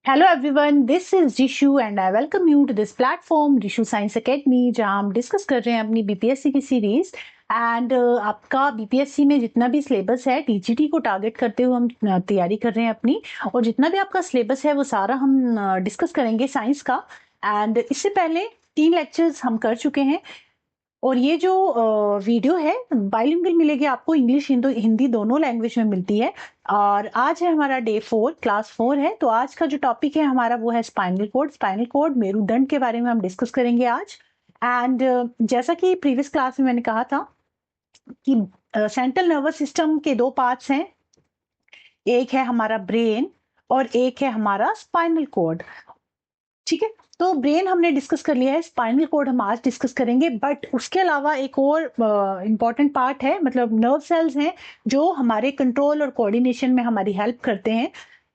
Hello everyone, this is Rishu and I welcome you to this platform Rishu science academy, जहां हम discuss कर रहे हैं अपनी बीपीएससी की सीरीज। एंड आपका बीपीएससी में जितना भी सिलेबस है टीजीटी को टारगेट करते हुए हम तैयारी कर रहे हैं अपनी। और जितना भी आपका सिलेबस है वो सारा हम डिस्कस करेंगे साइंस का। एंड इससे पहले 3 लेक्चर्स हम कर चुके हैं। और ये जो वीडियो है बाइलिंगुअल मिलेगी आपको, इंग्लिश हिंदी दोनों लैंग्वेज में मिलती है। और आज है हमारा डे 4, क्लास 4 है। तो आज का जो टॉपिक है हमारा वो है स्पाइनल कोड। स्पाइनल कोड मेरुदंड के बारे में हम डिस्कस करेंगे आज। एंड जैसा कि प्रीवियस क्लास में मैंने कहा था कि सेंट्रल नर्वस सिस्टम के 2 पार्ट्स हैं, एक है हमारा ब्रेन और एक है हमारा स्पाइनल कोड। ठीक है, तो ब्रेन हमने डिस्कस कर लिया है, स्पाइनल कोड हम आज डिस्कस करेंगे। बट उसके अलावा एक और इम्पॉर्टेंट पार्ट है, मतलब नर्व सेल्स हैं जो हमारे कंट्रोल और कोऑर्डिनेशन में हमारी हेल्प करते हैं।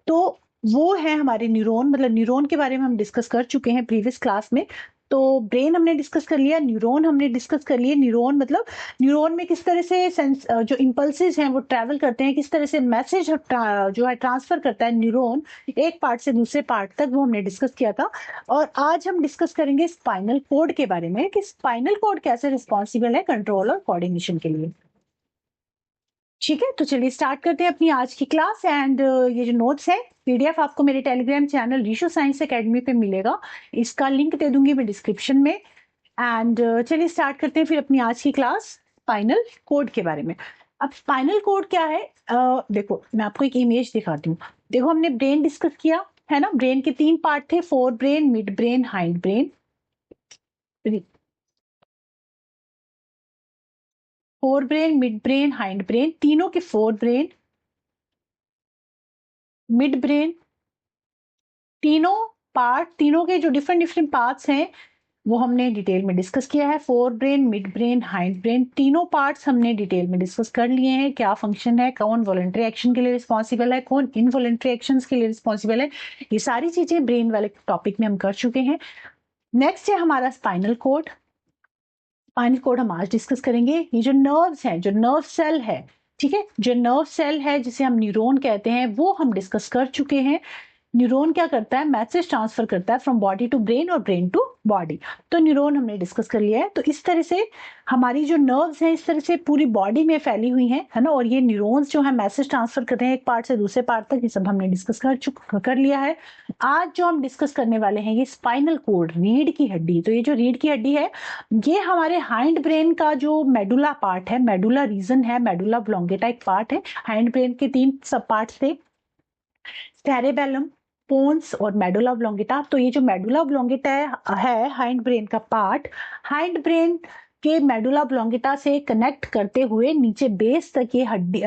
तो वो है हमारे न्यूरॉन। मतलब न्यूरॉन के बारे में हम डिस्कस कर चुके हैं प्रीवियस क्लास में। तो ब्रेन हमने डिस्कस कर लिया, न्यूरॉन हमने डिस्कस कर लिए। न्यूरॉन मतलब न्यूरॉन में किस तरह से जो इम्पल्सेस हैं वो ट्रैवल करते हैं, किस तरह से मैसेज जो है ट्रांसफर करता है न्यूरॉन एक पार्ट से दूसरे पार्ट तक, वो हमने डिस्कस किया था। और आज हम डिस्कस करेंगे स्पाइनल कोड के बारे में कि स्पाइनल कोड कैसे रिस्पॉन्सिबल है कंट्रोल और कोऑर्डिनेशन के लिए। ठीक है, तो चलिए स्टार्ट करते हैं अपनी आज की क्लास। एंड ये जो नोट्स है पीडीएफ आपको मेरे Telegram channel Rishu science academy पे मिलेगा। इसका लिंक दे दूंगी मैं डिस्क्रिप्शन में। एंड चलिए स्टार्ट करते हैं फिर अपनी आज की क्लास स्पाइनल कोड के बारे में। अब स्पाइनल कोड क्या है, देखो मैं आपको एक इमेज दिखाती हूँ। देखो हमने ब्रेन डिस्कस किया है ना। ब्रेन के 3 पार्ट थे, fore brain, mid brain, hind brain. Fore brain, mid brain, hind brain, तीनों के फोर ब्रेन, मिड ब्रेन, तीनों पार्ट, तीनों के जो डिफरेंट डिफरेंट पार्ट्स हैं वो हमने डिटेल में डिस्कस किया है। Fore brain, mid brain, hind brain, तीनों पार्ट्स हमने डिटेल में डिस्कस कर लिए हैं। क्या फंक्शन है, कौन वॉलंटरी एक्शन के लिए रिस्पॉन्सिबल है, कौन इनवॉलंटरी एक्शंस के लिए रिस्पॉन्सिबल है, ये सारी चीजें ब्रेन वाले टॉपिक में हम कर चुके हैं। नेक्स्ट है हमारा स्पाइनल कोड। स्पाइनल कोड हम आज डिस्कस करेंगे। ये जो नर्व्स हैं, जो नर्व सेल है, ठीक है, जो नर्व सेल है जिसे हम न्यूरॉन कहते हैं, वो हम डिस्कस कर चुके हैं। न्यूरॉन क्या करता है, मैसेज ट्रांसफर करता है फ्रॉम बॉडी टू ब्रेन और ब्रेन टू बॉडी। तो न्यूरॉन हमने डिस्कस कर लिया है। तो इस तरह से हमारी जो नर्व्स हैं इस तरह से पूरी बॉडी में फैली हुई हैं, है ना। और ये न्यूरॉन्स जो है मैसेज ट्रांसफर करते हैं एक पार्ट से दूसरे पार्ट तक, ये सब हमने डिस्कस कर लिया है। आज जो हम डिस्कस करने वाले हैं ये स्पाइनल कोड, रीढ़ की हड्डी। तो ये जो रीढ़ की हड्डी है ये हमारे हाइंड ब्रेन का जो मेडुला पार्ट है, मेडुला रीजन है, मेडुला ऑब्लोंगेटा एक पार्ट है। हाइंड ब्रेन के 3 सब पार्ट थे, सेरेबेलम, पोन्स और मेडुला ऑब्लोंगेटा। तो ये जो मेडुला ऑब्लोंगेटा है हाइंड ब्रेन का पार्ट, हाइंड ब्रेन के मेडुला ऑब्लोंगेटा से कनेक्ट करते हुए नीचे बेस तक ये हड्डी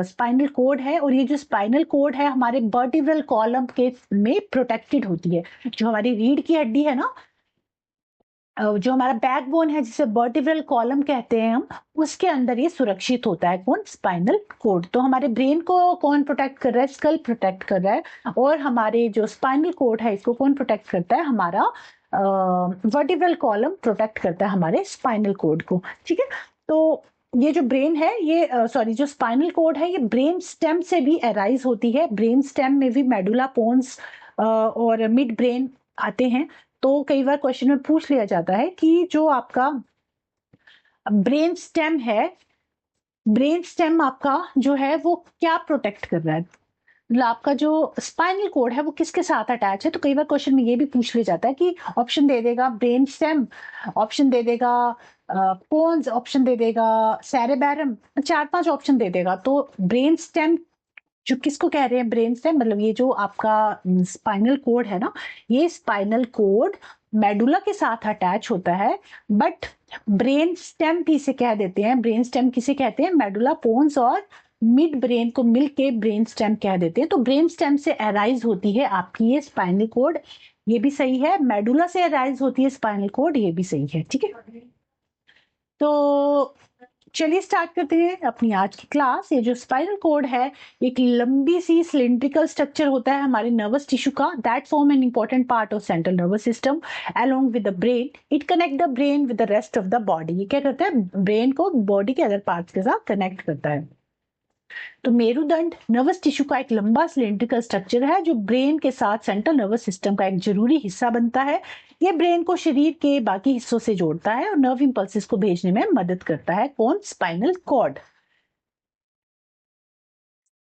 स्पाइनल कोड है। और ये जो स्पाइनल कोड है हमारे वर्टिब्रल कॉलम के में प्रोटेक्टेड होती है। जो हमारी रीढ़ की हड्डी है ना, जो हमारा बैकबोन है जिसे वर्टिब्रल कॉलम कहते हैं हम, उसके अंदर ये सुरक्षित होता है। कौन, स्पाइनल कोड। तो हमारे ब्रेन को कौन प्रोटेक्ट कर रहा है, स्कल प्रोटेक्ट कर रहा है। और हमारे जो स्पाइनल कोड है इसको कौन प्रोटेक्ट करता है, हमारा वर्टिब्रल कॉलम प्रोटेक्ट करता है हमारे स्पाइनल कोड को। ठीक है, तो ये जो ब्रेन है ये सॉरी जो स्पाइनल कोड है ये ब्रेन स्टेम से भी अराइज होती है। ब्रेन स्टेम में भी मेडुला, पोन्स और मिड ब्रेन आते हैं। तो कई बार क्वेश्चन में पूछ लिया जाता है कि जो आपका ब्रेन स्टेम है, ब्रेन स्टेम आपका जो है वो क्या प्रोटेक्ट कर रहा है, मतलब आपका जो स्पाइनल कोड है वो किसके साथ अटैच है। तो कई बार क्वेश्चन में ये भी पूछ लिया जाता है कि ऑप्शन दे देगा ब्रेन स्टेम, ऑप्शन दे देगा पोन्स, ऑप्शन दे देगा सेरेबेरम, 4-5 ऑप्शन दे देगा। तो ब्रेन स्टेम जो किसको कह रहे हैं, ब्रेन स्टेम मतलब ये जो आपका स्पाइनल कोड है ना, ये स्पाइनल कोड मेडुला के साथ अटैच होता है। बट ब्रेन स्टेम भी इसे कह देते हैं। ब्रेन स्टेम किसे कहते हैं, मेडुला, पोन्स और मिड ब्रेन को मिलके ब्रेन स्टेम कह देते हैं। तो ब्रेन स्टेम से अराइज होती है आपकी ये स्पाइनल कोड, ये भी सही है। मेडुला से अराइज होती है स्पाइनल कोड, ये भी सही है। ठीक है, तो चलिए स्टार्ट करते हैं अपनी आज की क्लास। ये जो स्पाइनल कोड है एक लंबी सी सिलिंड्रिकल स्ट्रक्चर होता है हमारे नर्वस टिश्यू का, that form an important part of central nervous system along with the brain. It connect the brain with the rest of the body. ये क्या करता है, ब्रेन को बॉडी के अदर पार्ट्स के साथ कनेक्ट करता है। तो मेरुदंड नर्वस टिश्यू का एक लंबा सिलेंड्रिकल स्ट्रक्चर है जो ब्रेन के साथ सेंट्रल नर्वस सिस्टम का एक जरूरी हिस्सा बनता है। ये ब्रेन को शरीर के बाकी हिस्सों से जोड़ता है और नर्व इंपल्सेस को भेजने में मदद करता है। कौन? Spinal cord.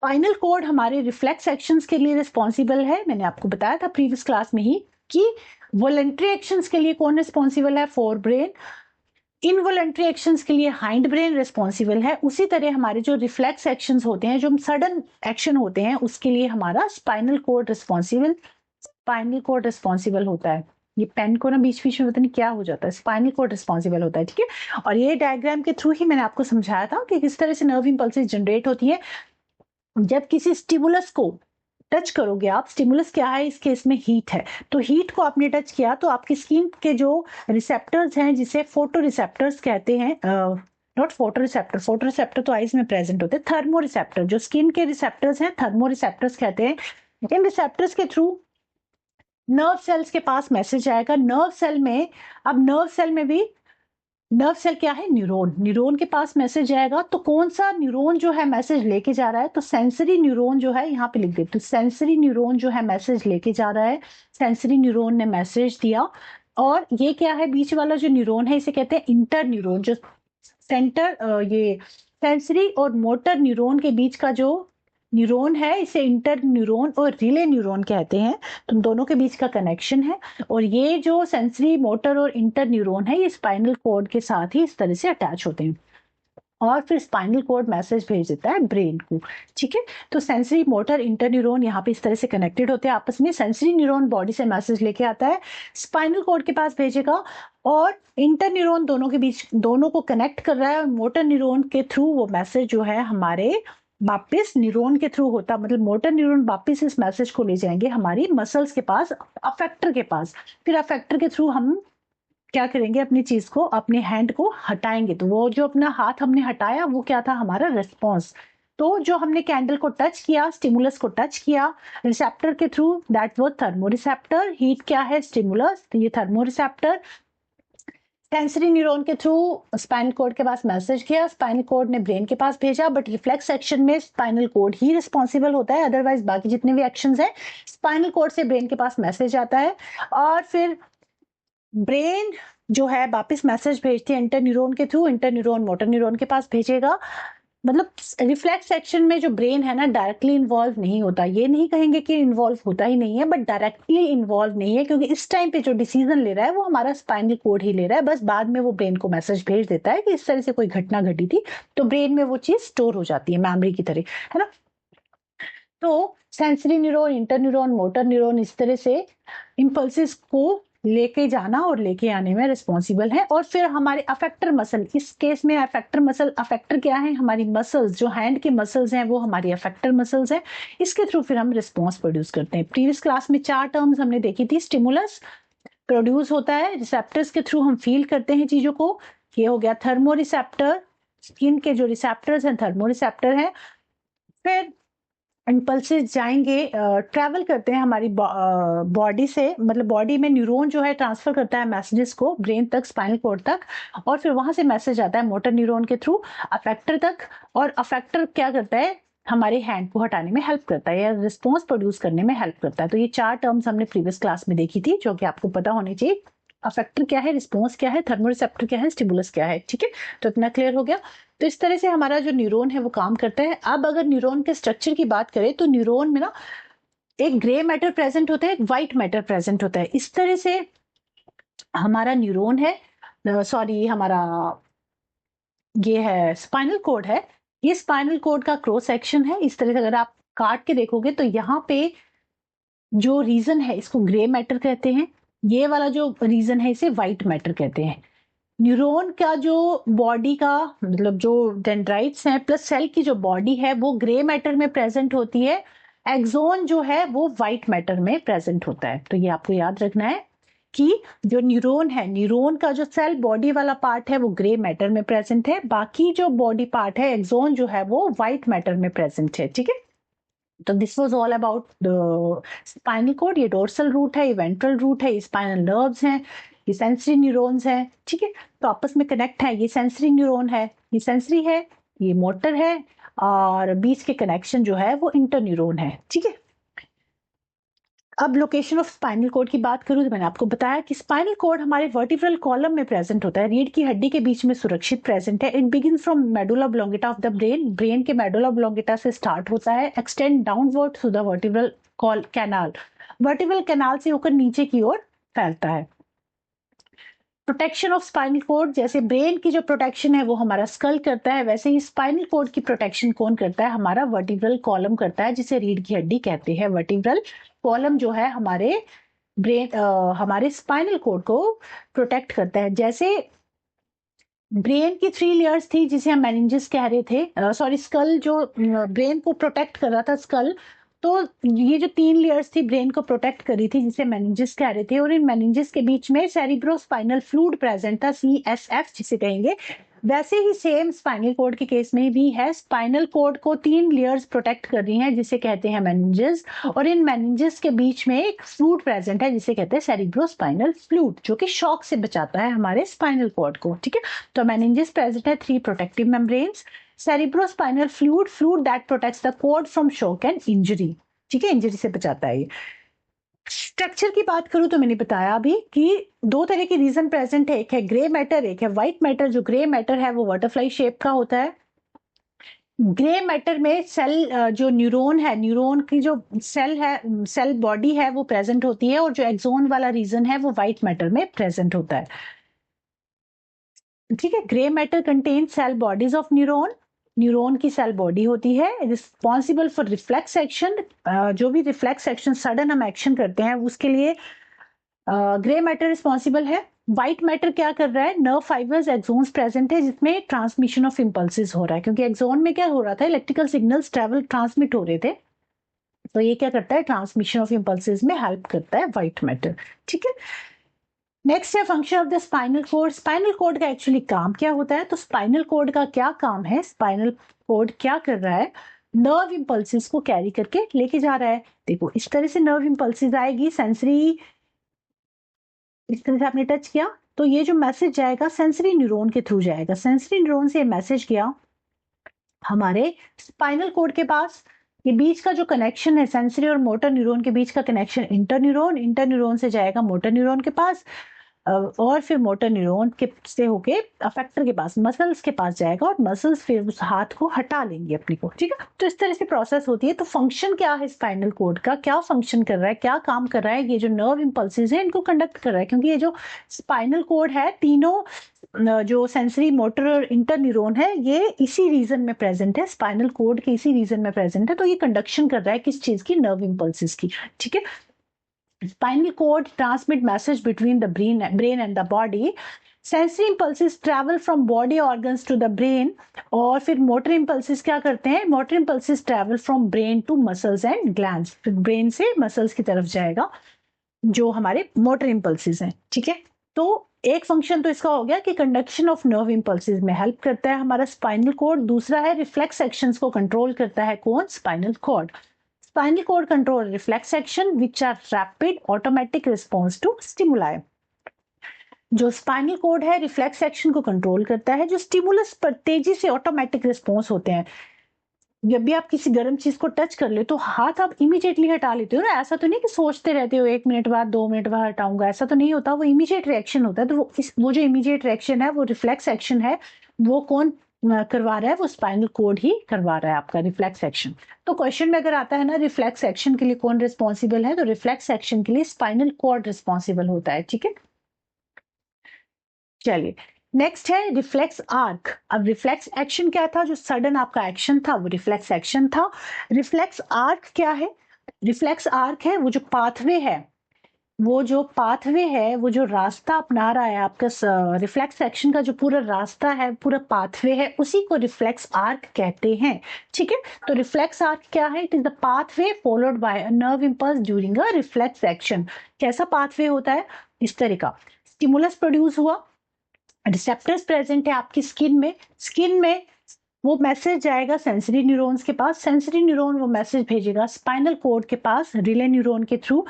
स्पाइनल कॉर्ड हमारे रिफ्लेक्स एक्शंस के लिए रिस्पॉन्सिबल है। मैंने आपको बताया था प्रीवियस क्लास में ही कि वॉलंटरी एक्शंस के लिए कौन रिस्पॉन्सिबल है? Fore brain. इनवॉलंटरी एक्शंस के लिए हाइंड ब्रेन रिस्पॉन्सिबल है। उसी तरह हमारे जो रिफ्लेक्स एक्शंस होते हैं, जो सडन एक्शन होते हैं, उसके लिए हमारा स्पाइनल कॉर्ड रिस्पॉन्सिबल होता है। ये पेन को ना बीच बीच में पता नहीं क्या हो जाता है, स्पाइनल कॉर्ड रिस्पॉन्सिबल होता है, ठीक है। और ये डायग्राम के थ्रू ही मैंने आपको समझाया था कि किस तरह से नर्व इंपल्सेस जनरेट होती है। जब किसी स्टिमुलस को टच करोगे आप, स्टिमुलस क्या है इस केस में? हीट है। तो हीट को आपने टच किया तो आपकी स्किन के जो रिसेप्टर्स हैं, जिसे फोटो रिसेप्टर्स कहते हैं, नॉट फोटो रिसेप्टर तो आईज में प्रेजेंट होते हैं, थर्मो रिसेप्टर, जो स्किन के रिसेप्टर्स हैं थर्मो रिसेप्टर्स कहते हैं। इन रिसेप्टर्स के थ्रू नर्व सेल्स के पास मैसेज आएगा। नर्व सेल में, अब नर्व सेल में भी नर्व सेल क्या है? न्यूरॉन। न्यूरॉन के पास मैसेज आएगा। तो कौन सा न्यूरॉन जो है मैसेज लेके जा रहा है? तो सेंसरी न्यूरॉन जो है, यहाँ पे लिख देते, तो सेंसरी न्यूरॉन जो है मैसेज लेके जा रहा है। सेंसरी न्यूरॉन ने मैसेज दिया। और ये क्या है? बीच वाला जो न्यूरॉन है इसे कहते हैं इंटर न्यूरॉन। जो ये सेंसरी और मोटर न्यूरॉन के बीच का जो न्यूरॉन है इसे इंटर न्यूरॉन और रिले न्यूरॉन कहते हैं। तो दोनों के बीच का कनेक्शन है। और ये जो सेंसरी, मोटर और इंटर न्यूरॉन है, ये स्पाइनल कॉर्ड के साथ ही इस तरह से अटैच होते हैं। और फिर स्पाइनल कॉर्ड मैसेज भेज देता है ब्रेन को, ठीक है। तो सेंसरी, मोटर, इंटर न्यूरॉन यहाँ पे इस तरह से कनेक्टेड होते हैं आपस में। सेंसरी न्यूरॉन बॉडी से मैसेज लेके आता है, स्पाइनल कॉर्ड के पास भेजेगा, और इंटर न्यूरॉन दोनों के बीच, दोनों को कनेक्ट कर रहा है। और मोटर न्यूरॉन के थ्रू वो मैसेज जो है हमारे वापिस न्यूरॉन के थ्रू होता, मतलब मोटर न्यूरॉन वापिस इस मैसेज को ले जाएंगे हमारी मसल्स के पास, अफेक्टर के पास। फिर अफेक्टर के थ्रू हम क्या करेंगे? अपनी चीज को, अपने हैंड को हटाएंगे। तो वो जो अपना हाथ हमने हटाया वो क्या था? हमारा रिस्पॉन्स। तो जो हमने कैंडल को टच किया, स्टिमुलस को टच किया रिसेप्टर के थ्रू, दैट वो थर्मो रिसेप्टर। हीट क्या है? स्टिमुलस, तो ये थर्मो रिसेप्टर। सेंसरी न्यूरॉन के थ्रू स्पाइनल कॉर्ड के पास मैसेज किया, स्पाइनल कॉर्ड ने ब्रेन के पास भेजा। बट रिफ्लेक्स एक्शन में स्पाइनल कॉर्ड ही रिस्पॉन्सिबल होता है, अदरवाइज बाकी जितने भी एक्शंस हैं स्पाइनल कॉर्ड से ब्रेन के पास मैसेज आता है। और फिर ब्रेन जो है वापस मैसेज भेजती है इंटर न्यूरॉन के through, inter neuron motor neuron के पास भेजेगा। मतलब रिफ्लेक्स एक्शन में जो ब्रेन है ना डायरेक्टली इन्वॉल्व नहीं होता। ये नहीं कहेंगे कि इन्वॉल्व होता ही नहीं है, बट डायरेक्टली इन्वॉल्व नहीं है, क्योंकि इस टाइम पे जो डिसीजन ले रहा है वो हमारा स्पाइनल कॉर्ड ही ले रहा है। बस बाद में वो ब्रेन को मैसेज भेज देता है कि इस तरह से कोई घटना घटी थी, तो ब्रेन में वो चीज स्टोर हो जाती है मेमोरी की तरह, है ना। तो sensory neuron, inter neuron, motor neuron इस तरह से इंपल्सेस को लेके जाना और लेके आने में रिस्पॉन्सिबल है। और फिर हमारे अफेक्टर मसल, इस केस में अफेक्टर मसल, अफेक्टर क्या है? हमारी मसल्स, जो हैंड के मसल्स हैं वो हमारी अफेक्टर मसल्स हैं। इसके थ्रू फिर हम रिस्पॉन्स प्रोड्यूस करते हैं। प्रीवियस क्लास में 4 टर्म्स हमने देखी थी। स्टिमुलस प्रोड्यूस होता है, रिसेप्टर्स के थ्रू हम फील करते हैं चीजों को, ये हो गया थर्मो रिसेप्टर। स्किन के जो रिसेप्टर्स हैं थर्मो रिसेप्टर है। फिर इम्पल्सेस जाएंगे, ट्रैवल करते हैं हमारी बॉडी से, मतलब बॉडी में न्यूरॉन जो है ट्रांसफर करता है मैसेजेस को ब्रेन तक, स्पाइनल कॉर्ड तक। और फिर वहां से मैसेज आता है मोटर न्यूरॉन के थ्रू अफेक्टर तक। और अफेक्टर क्या करता है? हमारे हैंड को हटाने में हेल्प करता है या रिस्पॉन्स प्रोड्यूस करने में हेल्प करता है। तो ये 4 टर्म्स हमने प्रीवियस क्लास में देखी थी, जो कि आपको पता होनी चाहिए। अफेक्टर क्या है, रिस्पॉन्स क्या है, थर्मोरिसेप्टर क्या है, स्टिमुलस क्या है, ठीक है। तो इतना क्लियर हो गया। तो इस तरह से हमारा जो न्यूरॉन है वो काम करता है। अब अगर न्यूरॉन के स्ट्रक्चर की बात करें तो न्यूरॉन में ना एक ग्रे मैटर प्रेजेंट होता है, एक व्हाइट मैटर प्रेजेंट होता है। इस तरह से हमारा न्यूरॉन है, सॉरी हमारा ये है स्पाइनल कॉर्ड है। ये स्पाइनल कॉर्ड का क्रॉस सेक्शन है। इस तरह से अगर आप काट के देखोगे तो यहाँ पे जो रीजन है इसको ग्रे मैटर कहते हैं, ये वाला जो रीजन है इसे व्हाइट मैटर कहते हैं। न्यूरॉन का जो बॉडी का, मतलब जो डेंड्राइट्स हैं प्लस सेल की जो बॉडी है वो ग्रे मैटर में प्रेजेंट होती है। एक्सोन जो है वो व्हाइट मैटर में प्रेजेंट होता है। तो ये आपको याद रखना है कि जो न्यूरॉन है, न्यूरॉन का जो सेल बॉडी वाला पार्ट है वो ग्रे मैटर में प्रेजेंट है, बाकी जो बॉडी पार्ट है एक्सोन जो है वो व्हाइट मैटर में प्रेजेंट है, ठीक है। तो this was all about the spinal cord. ये डोर्सल रूट है, ये वेंट्रल रूट है, ये स्पाइनल नर्व्स हैं, ये सेंसरी न्यूरॉन्स हैं, ठीक है। तो आपस में कनेक्ट है। ये सेंसरी न्यूरॉन है, ये सेंसरी है, ये मोटर है, और बीच के कनेक्शन जो है वो इंटरन्यूरॉन है, ठीक है। अब लोकेशन ऑफ स्पाइनल कॉर्ड की बात करूं तो मैंने आपको बताया कि स्पाइनल कॉर्ड हमारे वर्टिब्रल कॉलम में प्रेजेंट होता है, रीढ़ की हड्डी के बीच में सुरक्षित प्रेजेंट है। It begins from medulla oblongata of the brain, brain के मेडुला ऑब्लोंगेटा से स्टार्ट होता है, extend downward to the vertebral canal, vertebral canal से होकर नीचे की ओर फैलता है। प्रोटेक्शन ऑफ स्पाइनल कॉर्ड, जैसे ब्रेन की जो प्रोटेक्शन है वो हमारा स्कल करता है, वैसे ही स्पाइनल कॉर्ड की प्रोटेक्शन कौन करता है? हमारा वर्टिब्रल कॉलम करता है, जिसे रीढ़ की हड्डी कहते हैं। वर्टिब्रल कॉलम जो है हमारे ब्रेन हमारे स्पाइनल कॉर्ड को प्रोटेक्ट करता है। जैसे ब्रेन की 3 लेयर्स थी जिसे हम मेनिंजेस कह रहे थे, सॉरी स्कल जो ब्रेन को प्रोटेक्ट कर रहा था स्कल, तो ये जो 3 लेयर्स थी ब्रेन को प्रोटेक्ट करी थी जिसे मेनिंजेस कह रहे थे, और इन मेनिंजेस के बीच में सेरिब्रोस्पाइनल फ्लूइड प्रेजेंट था, CSF जिसे कहेंगे। वैसे ही सेम स्पाइनल कॉर्ड के केस में भी है, स्पाइनल कॉर्ड को 3 लेयर्स प्रोटेक्ट कर रही हैं जिसे कहते हैं मेनिंजेस, और इन मेनिंजेस के बीच में एक फ्लूइड प्रेजेंट है जिसे कहते हैं सेरिब्रोस्पाइनल फ्लूइड, जो कि शॉक से बचाता है हमारे स्पाइनल कॉर्ड को, ठीक है। तो मेनिंजेस प्रेजेंट है, 3 protective membranes, cerebrospinal fluid that protects the cord from shock and injury, ठीक है, इंजरी से बचाता है ये। स्ट्रक्चर की बात करूं तो मैंने बताया अभी कि 2 तरह की रीजन प्रेजेंट है, एक है ग्रे मैटर, एक है व्हाइट मैटर। जो ग्रे मैटर है वो बटरफ्लाई शेप का होता है। ग्रे मैटर में सेल जो न्यूरॉन है, न्यूरॉन की जो सेल है, सेल बॉडी है वो प्रेजेंट होती है, और जो एक्सोन वाला रीजन है वो व्हाइट मैटर में प्रेजेंट होता है, ठीक है। Grey matter contain cell bodies of neuron, neuron की सेल बॉडी होती है, रिस्पॉन्सिबल फॉर रिफ्लेक्स एक्शन, जो भी रिफ्लेक्स एक्शन सडन हम एक्शन करते हैं उसके लिए ग्रे मैटर रिस्पॉन्सिबल है। व्हाइट मैटर क्या कर रहा है? नर्व फाइबर्स, एक्सोन्स प्रेजेंट है जिसमें ट्रांसमिशन ऑफ इंपल्सेस हो रहा है, क्योंकि एक्सोन में क्या हो रहा था, इलेक्ट्रिकल सिग्नल्स ट्रांसमिट हो रहे थे, तो ये क्या करता है, ट्रांसमिशन ऑफ इंपल्सेस में हेल्प करता है व्हाइट मैटर, ठीक है। नेक्स्ट है function of the spinal code. Spinal cord का एक्चुअली काम क्या होता है? तो स्पाइनल कोड का क्या काम है, स्पाइनल कोड क्या कर रहा है? नर्व इंपल्सेस को कैरी करके लेके जा रहा है। देखो इस तरह से नर्व इंपल्सेस आएगी, सेंसरी, इस तरह से आपने टच किया तो ये जो मैसेज जाएगा सेंसरी न्यूरॉन के थ्रू जाएगा, सेंसरी न्यूरॉन से मैसेज गया हमारे स्पाइनल कोड के पास। ये बीच का जो कनेक्शन है सेंसरी और मोटर न्यूरॉन के बीच का कनेक्शन इंटरन्यूरॉन, इंटरन्यूरॉन से जाएगा मोटर न्यूरॉन के पास, और फिर मोटर न्यूरॉन के से होके अफेक्टर के पास, मसल्स के पास जाएगा, और मसल्स फिर उस हाथ को हटा लेंगे अपनी को, ठीक है। तो इस तरह से प्रोसेस होती है। तो फंक्शन क्या है स्पाइनल कोड का, क्या फंक्शन कर रहा है, क्या काम कर रहा है? ये जो नर्व इंपल्सेस है इनको कंडक्ट कर रहा है, क्योंकि ये जो स्पाइनल कोड है तीनों जो सेंसरी, मोटर और इंटर न्यूरॉन है ये इसी रीजन में प्रेजेंट है, स्पाइनल कोड के इसी रीजन में प्रेजेंट है। तो ये कंडक्शन कर रहा है किस चीज की? नर्व इंपल्सेस की, ठीक है। Spinal cord transmit message between the brain and the body. Sensory impulses travel from body organs to the brain, और फिर मोटर impulses क्या करते हैं? Motor impulses travel from brain to muscles and glands. फिर brain से muscles की तरफ जाएगा जो हमारे मोटर impulses हैं, ठीक है। तो एक फंक्शन तो इसका हो गया कि कंडक्शन ऑफ नर्व इंपल्सेस में हेल्प करता है हमारा स्पाइनल कोड। दूसरा है रिफ्लेक्स एक्शंस को कंट्रोल करता है कौन? Spinal cord. Spinal cord control reflex action which are rapid automatic response to stimuli. जो स्पाइनल कोड है रिफ्लेक्स एक्शन को कंट्रोल करता है, जो स्टिमुलस पर तेजी से ऑटोमेटिक रिस्पॉन्स होते हैं। जब भी आप किसी गर्म चीज को टच कर ले तो हाथ आप इमीडिएटली हटा लेते हो ना, ऐसा तो नहीं कि सोचते रहते हो 1 मिनट बाद 2 मिनट बाद हटाऊंगा, ऐसा तो नहीं होता, वो इमीडिएट रिएक्शन होता है। तो वो जो इमीडिएट रिएक्शन है वो रिफ्लेक्स एक्शन है, वो कौन करवा रहा है? वो स्पाइनल कोड ही करवा रहा है आपका रिफ्लेक्स एक्शन। तो क्वेश्चन में अगर आता है ना रिफ्लेक्स एक्शन के लिए कौन रिस्पॉन्सिबल है, तो रिफ्लेक्स एक्शन के लिए स्पाइनल कोड रिस्पॉन्सिबल होता है, ठीक है। चलिए नेक्स्ट है रिफ्लेक्स आर्क। अब रिफ्लेक्स एक्शन क्या था? जो सडन आपका एक्शन था वो रिफ्लेक्स एक्शन था। रिफ्लेक्स आर्क क्या है? रिफ्लेक्स आर्क है वो जो पाथवे है, वो जो पाथवे है, वो जो रास्ता अपना रहा है आपका रिफ्लेक्स एक्शन का, जो पूरा रास्ता है, पूरा पाथवे है, उसी को रिफ्लेक्स आर्क कहते हैं, ठीक है। तो रिफ्लेक्स आर्क क्या है? It is the pathway followed by a nerve impulse during a reflex action. कैसा पाथवे होता है? इस तरह का, स्टिमुलस प्रोड्यूस हुआ, रिसेप्टर्स प्रेजेंट है आपकी स्किन में वो मैसेज जाएगा सेंसरी न्यूरॉन्स के पास, सेंसरी न्यूरॉन वो मैसेज भेजेगा स्पाइनल कोड के पास रिले न्यूरॉन के थ्रू,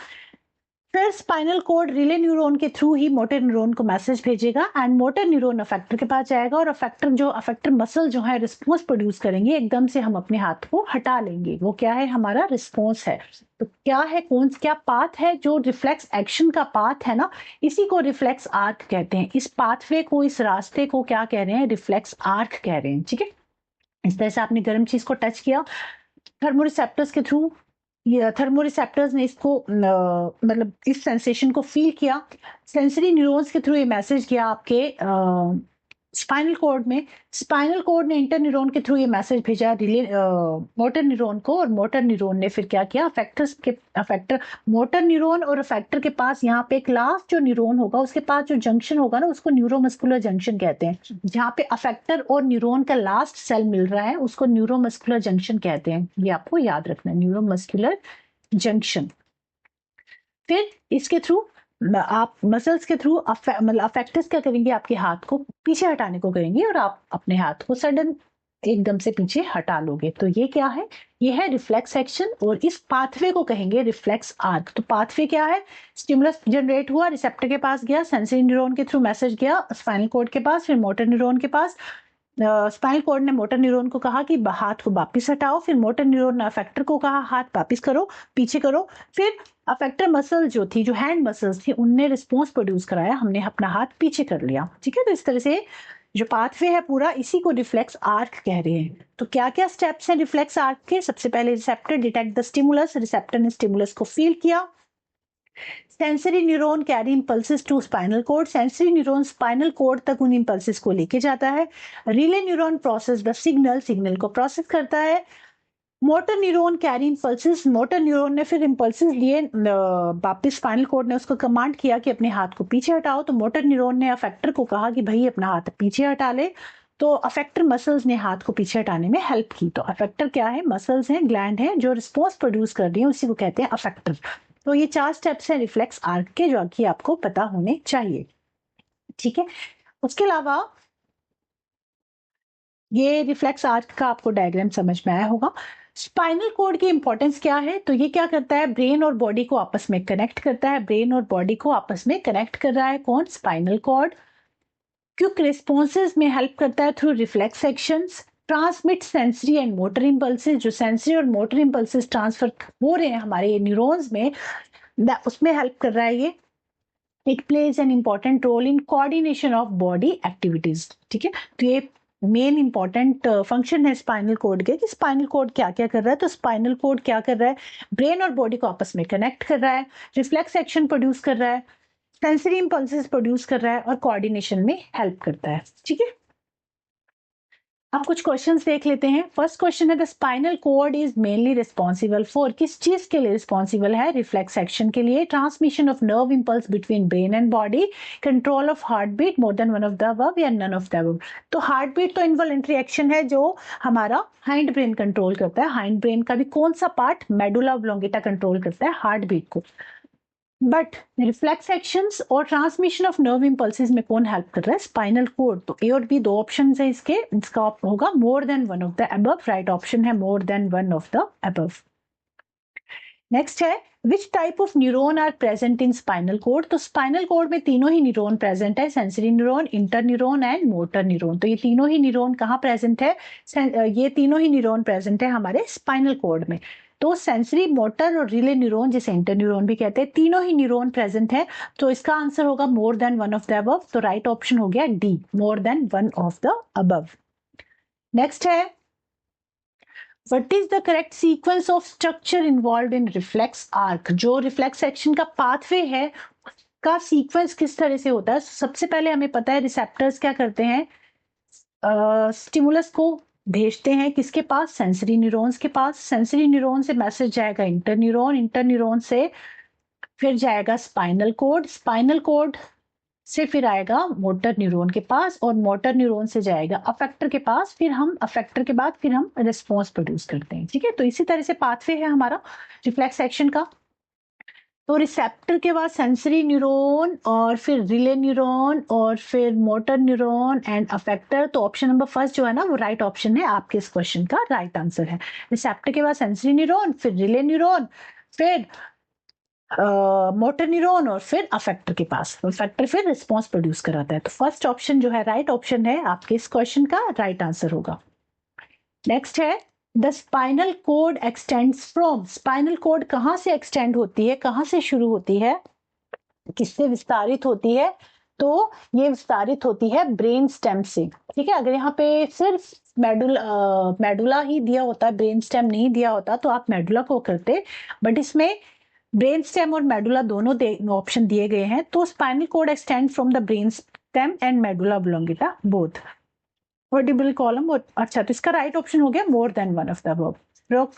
फिर स्पाइनल कोड रिले न्यूरॉन के थ्रू ही मोटर न्यूरॉन को मैसेज भेजेगा एंड मोटर न्यूरॉन अफेक्टर के पास जाएगा और अफेक्टर मसल जो है रिस्पॉन्स प्रोड्यूस करेंगे, एकदम से हम अपने हाथ को हटा लेंगे, वो क्या है, हमारा रिस्पॉन्स है। तो क्या है, क्या पाथ है, जो रिफ्लेक्स एक्शन का पाथ है ना, इसी को रिफ्लेक्स आर्क कहते हैं। इस पाथवे को, इस रास्ते को क्या कह रहे हैं, रिफ्लेक्स आर्क कह रहे हैं। ठीक है, इस तरह से आपने गर्म चीज को टच किया थर्मोरिसेप्टर्स के थ्रू, ये थर्मोरिसेप्टर्स ने इसको मतलब इस सेंसेशन को फील किया, सेंसरी न्यूरॉन्स के थ्रू ये मैसेज गया आपके स्पाइनल कॉर्ड में, स्पाइनल कॉर्ड ने इंटर न्यूरॉन के थ्रू ये मैसेज भेजा रिले मोटर न्यूरॉन को, और मोटर न्यूरॉन ने फिर क्या किया, अफेक्टर मोटर न्यूरॉन और अफेक्टर के पास यहाँ पे एक लास्ट जो न्यूरॉन होगा उसके पास जो जंक्शन होगा ना, उसको न्यूरोमस्कुलर जंक्शन कहते हैं। जहाँ पे अफेक्टर और न्यूरॉन का लास्ट सेल मिल रहा है उसको न्यूरोमस्कुलर जंक्शन कहते हैं, ये आपको याद रखना है, न्यूरोमस्कुलर जंक्शन। फिर इसके थ्रू आप मसल्स के थ्रू मतलब अफेक्टर्स क्या करेंगे, आपके हाथ को पीछे हटाने को करेंगे और आप अपने हाथ को सडन एकदम से पीछे हटा लोगे। तो ये क्या है, ये है रिफ्लेक्स एक्शन, और इस पाथवे को कहेंगे रिफ्लेक्स आर्क। तो पाथवे क्या है, स्टिमुलस जनरेट हुआ, रिसेप्टर के पास गया, सेंसरी न्यूरॉन के थ्रू मैसेज गया स्पाइनल कॉर्ड के पास, फिर मोटर न्यूरॉन के पास, स्पाइनल कॉर्ड ने मोटर न्यूरॉन को कहा कि हाथ को वापिस हटाओ, फिर मोटर न्यूरॉन ने अफेक्टर को कहा हाथ वापिस करो, पीछे करो, फिर अफेक्टर मसल जो थी, जो हैंड मसल्स थी, उनने रिस्पॉन्स प्रोड्यूस कराया, हमने अपना हाथ पीछे कर लिया। ठीक है, तो इस तरह से जो पाथवे है पूरा, इसी को रिफ्लेक्स आर्क कह रहे हैं। तो क्या क्या स्टेप्स हैं रिफ्लेक्स आर्क के, सबसे पहले receptor detect the stimulus, receptor ने स्टिमुलस को फील किया, sensory neuron carry impulses to spinal cord, sensory neuron spinal cord तक उन इंपल्सेस को लेके जाता है, relay neuron process the signal को प्रोसेस करता है, motor neuron carry impulses, motor neuron ने फिर इंपल्सेस लिए, वापस स्पाइनल कोड ने उसको कमांड किया कि अपने हाथ को पीछे हटाओ, तो मोटर न्यूरॉन ने अफेक्टर को कहा कि भाई अपना हाथ पीछे हटा ले, तो अफेक्टर मसल्स ने हाथ को पीछे हटाने में हेल्प की। तो अफेक्टर क्या है, मसल्स हैं, ग्लैंड हैं जो रिस्पॉन्स प्रोड्यूस कर रही है, उसी को कहते हैं अफेक्टर। तो ये 4 स्टेप्स हैं रिफ्लेक्स आर्क के, जो कि आपको पता होने चाहिए। ठीक है, उसके अलावा ये रिफ्लेक्स आर्क का आपको डायग्राम समझ में आया होगा। स्पाइनल कोड की इंपॉर्टेंस क्या है, तो ये क्या करता है, ब्रेन और बॉडी को आपस में कनेक्ट करता है, ब्रेन और बॉडी को आपस में कनेक्ट कर रहा है कौन, स्पाइनल कॉर्ड। क्विक रिस्पॉन्सेज में हेल्प करता है through reflex actions, transmit sensory and motor impulses, जो सेंसरी और मोटर इंपल्सेस ट्रांसफर हो रहे हैं हमारे न्यूरॉन्स में, उसमें हेल्प कर रहा है ये। It plays an important role in coordination of body activities. ठीक है, तो ये मेन इंपॉर्टेंट फंक्शन है स्पाइनल कोड के, कि स्पाइनल कोड क्या क्या कर रहा है। तो स्पाइनल कोड क्या कर रहा है, ब्रेन और बॉडी को आपस में कनेक्ट कर रहा है, रिफ्लेक्स एक्शन प्रोड्यूस कर रहा है, सेंसरी इंपल्सेस प्रोड्यूस कर रहा है, और कोऑर्डिनेशन में हेल्प करता है। ठीक है, अब कुछ क्वेश्चंस देख लेते हैं। फर्स्ट क्वेश्चन है, the spinal cord is mainly responsible for, किस चीज के लिए रिस्पॉन्सिबल है, रिफ्लेक्स एक्शन के लिए, transmission of nerve impulse between brain and body, control of heart beat, more than one of the above या नन ऑफ द अबव। तो heart beat तो इनवॉलंटरी एक्शन है जो हमारा हाइंड ब्रेन कंट्रोल करता है, हाइंड ब्रेन का भी कौन सा पार्ट, मेडुला ऑब्लोंगेटा कंट्रोल करता है हार्ट बीट को। बट रिफ्लेक्स एक्शंस और ट्रांसमिशन ऑफ नर्व इंपल्सेस में कौन हेल्प कर रहा है, स्पाइनल कोड। तो ए और बी दो ऑप्शन है इसके, इसका होगा more than one of the above, right option है more than one of the above. Next है, which type of neuron are present in spinal cord. तो स्पाइनल कोड में तीनों ही न्यूरॉन प्रेजेंट है, sensory neuron, inter neuron and motor neuron. तो ये तीनों ही न्यूरॉन कहाँ प्रेजेंट है, ये तीनों ही न्यूरॉन प्रेजेंट है हमारे स्पाइनल कोड में। तो सेंसरी, मोटर और रिले न्यूरॉन, जिसे इंटर न्यूरॉन भी कहते हैं, तीनों ही न्यूरॉन प्रेजेंट है। तो इसका आंसर होगा more than one of the above. तो राइट ऑप्शन हो गया D, more than one of the above. Next है, What is the correct sequence of structure involved in reflex arc? जो रिफ्लेक्स एक्शन का पाथवे है का sequence किस तरह से होता है। सबसे पहले हमें पता है रिसेप्टर्स क्या करते हैं, स्टिमुलस को भेजते हैं किसके पास, सेंसरी न्यूरॉन्स के पास, सेंसरी न्यूरॉन से मैसेज जाएगा इंटर न्यूरॉन, इंटर न्यूरॉन से फिर जाएगा स्पाइनल कोड, स्पाइनल कोड से फिर आएगा मोटर न्यूरॉन के पास, और मोटर न्यूरॉन से जाएगा अफेक्टर के पास, फिर हम अफेक्टर के बाद फिर हम रिस्पॉन्स प्रोड्यूस करते हैं। ठीक है, तो इसी तरह से पाथवे है हमारा रिफ्लेक्स एक्शन का। तो रिसेप्टर के बाद सेंसरी न्यूरॉन और फिर रिले न्यूरॉन और फिर मोटर न्यूरॉन एंड अफेक्टर। तो ऑप्शन नंबर फर्स्ट जो है ना वो राइट ऑप्शन है, आपके इस क्वेश्चन का राइट आंसर है। रिसेप्टर के बाद सेंसरी न्यूरॉन, फिर रिले न्यूरॉन, फिर मोटर न्यूरॉन और फिर अफेक्टर के पास। अफेक्टर फिर रिस्पॉन्स प्रोड्यूस कराता है। तो फर्स्ट ऑप्शन जो है राइट ऑप्शन है आपके इस क्वेश्चन का राइट आंसर होगा। नेक्स्ट है the spinal code extends from. Spinal cord कहां से एक्सटेंड होती है, कहां से शुरू होती है, किससे विस्तारित होती है? तो ये विस्तारित होती है ब्रेन स्टेम से। ठीक है, अगर यहाँ पे सिर्फ मेडुला ही दिया होता, ब्रेन स्टेम नहीं दिया होता तो आप मेडुला को करते, बट इसमें ब्रेन स्टेम और मेडुला दोनों ऑप्शन दिए गए हैं। तो spinal code extend from the brain stem and medulla oblongata both. Vertebral column और अच्छा, तो इसका राइट ऑप्शन हो गया मोर than one of the above.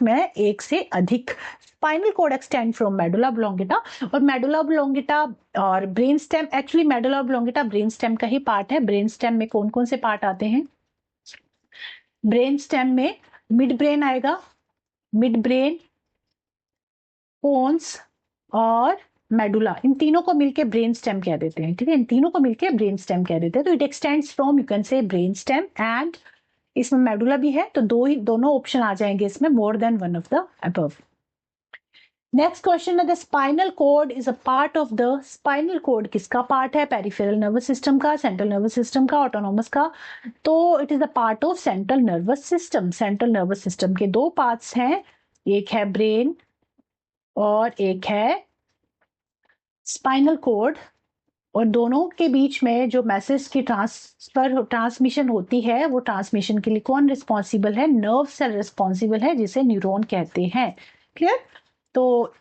में एक से अधिक। Spinal cord extend from medulla oblongata, और मेडुला ऑब्लोंगेटा और brain stem, actually medulla oblongata brain stem का ही पार्ट है। ब्रेन स्टेम में कौन कौन से पार्ट आते हैं? ब्रेन स्टेम में मिड ब्रेन आएगा, मिड ब्रेन, पोन्स और मेडुला, इन तीनों को मिलके ब्रेन स्टेम कह देते हैं। ठीक है, इन तीनों को मिलके ब्रेन स्टेम कह देते हैं। तो it extends from, you can say brain stem and इसमें मेडुला भी है, तो दोनों ऑप्शन आ जाएंगे इसमें, more than one of the above. Next question है the spinal cord is a part of the. Spinal cord किसका पार्ट है? पेरिफेरल नर्वस सिस्टम का, सेंट्रल नर्वस सिस्टम का, ऑटोनोमस का? तो it is the part of central nervous system. Central nervous system के दो parts हैं, एक है ब्रेन और एक है स्पाइनल कोड, और दोनों के बीच में जो मैसेज की ट्रांसमिशन होती है, वो ट्रांसमिशन के लिए कौन रिस्पॉन्सिबल है? नर्व सेल रिस्पॉन्सिबल है, जिसे न्यूरॉन कहते हैं। क्लियर? तो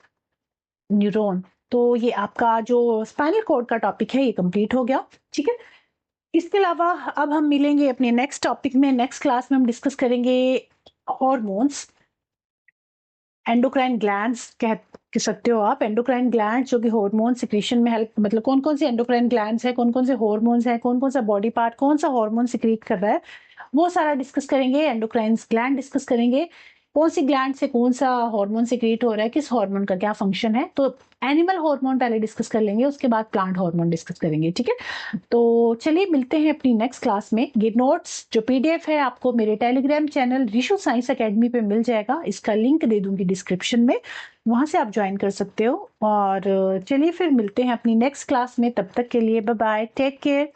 न्यूरॉन, तो ये आपका जो स्पाइनल कोड का टॉपिक है ये कंप्लीट हो गया। ठीक है, इसके अलावा अब हम मिलेंगे अपने नेक्स्ट टॉपिक में। नेक्स्ट क्लास में हम डिस्कस करेंगे हॉर्मोन्स, एंडोक्राइन ग्लैंड्स कह सकते हो आप। एंडोक्राइन ग्लैंड जो कि हार्मोन सिक्रीशन में हेल्प, मतलब कौन कौन से एंडोक्राइन ग्लैंड्स है, कौन कौन से हार्मोन्स है, कौन कौन सा बॉडी पार्ट कौन सा हार्मोन सिक्रीट कर रहा है, वो सारा डिस्कस करेंगे। एंडोक्राइन ग्लैंड डिस्कस करेंगे, कौन सी ग्लैंड से कौन सा हार्मोन सिक्रीट हो रहा है, किस हार्मोन का क्या फंक्शन है। तो एनिमल हार्मोन पहले डिस्कस कर लेंगे, उसके बाद प्लांट हार्मोन डिस्कस करेंगे। ठीक है, तो चलिए मिलते हैं अपनी नेक्स्ट क्लास में। ये नोट्स जो पीडीएफ है आपको मेरे Telegram channel Rishu science academy पे मिल जाएगा, इसका लिंक दे दूंगी डिस्क्रिप्शन में, वहां से आप ज्वाइन कर सकते हो। और चलिए फिर मिलते हैं अपनी नेक्स्ट क्लास में, तब तक के लिए बाय बाय, टेक केयर।